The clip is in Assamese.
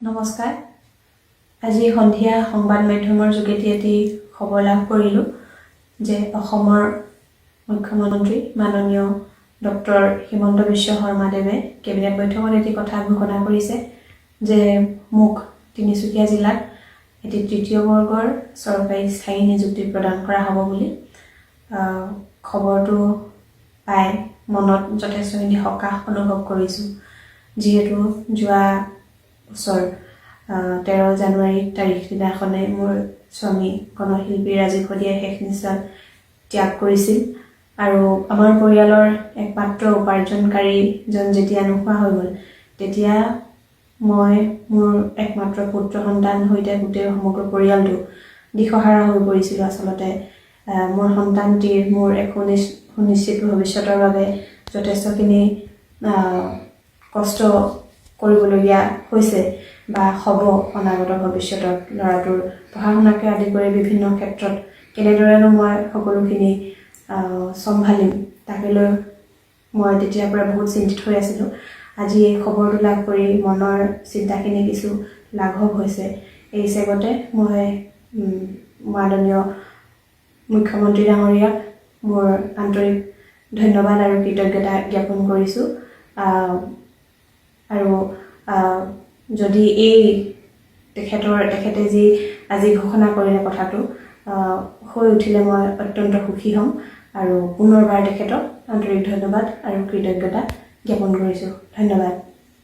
নমস্কাৰ। আজি সন্ধিয়া সংবাদ মাধ্যমৰ যোগেদি এটি খবৰ লাভ কৰিলোঁ যে অসমৰ মুখ্যমন্ত্ৰী মাননীয় ডক্টৰ হিমন্ত বিশ্ব শৰ্মাদেৱে কেবিনেট বৈঠকত এটি কথা ঘোষণা কৰিছে যে মোক তিনিচুকীয়া জিলাত এটি তৃতীয় বৰ্গৰ চৰকাৰী স্থায়ী নিযুক্তি প্ৰদান কৰা হ'ব বুলি খবৰটো পাই মনত যথেষ্টখিনি সকাহ অনুভৱ কৰিছোঁ। যিহেতু যোৱা বছৰ 13 জানুৱাৰী তাৰিখ দিনাখনে মোৰ স্বামী গণশিল্পী ৰাজীৱ শদিয়াই শেষ নিশ্বাস ত্যাগ কৰিছিল আৰু আমাৰ পৰিয়ালৰ একমাত্ৰ উপাৰ্জনকাৰীজন যেতিয়া নোহোৱা হৈ গ'ল তেতিয়া মই মোৰ একমাত্ৰ পুত্ৰ সন্তান সৈতে গোটেই সমগ্ৰ পৰিয়ালটো দিশহাৰা হৈ পৰিছিলোঁ। আচলতে মোৰ সন্তানটিৰ মোৰ এক সুনিশ্চিত ভৱিষ্যতৰ বাবে যথেষ্টখিনি কষ্ট কৰিবলগীয়া হৈছে বা হ'ব অনাগত ভৱিষ্যতত ল'ৰাটোৰ পঢ়া শুনাকে আদি কৰি বিভিন্ন ক্ষেত্ৰত কেনেদৰেনো মই সকলোখিনি চম্ভালিম তাকে লৈ মই তেতিয়াৰ পৰা বহুত চিন্তিত হৈ আছিলোঁ। আজি এই খবৰটো লাভ কৰি মনৰ চিন্তাখিনি কিছু লাঘৱ হৈছে। এই হিচাপতে মই মাননীয় মুখ্যমন্ত্ৰী ডাঙৰীয়াক মোৰ আন্তৰিক ধন্যবাদ আৰু কৃতজ্ঞতা জ্ঞাপন কৰিছোঁ। আৰু যদি তেখেতে যি আজি ঘোষণা কৰিলে কথাটো হৈ উঠিলে মই অত্যন্ত সুখী হ'ম আৰু পুনৰবাৰ তেখেতক আন্তৰিক ধন্যবাদ আৰু কৃতজ্ঞতা জ্ঞাপন কৰিছোঁ। ধন্যবাদ।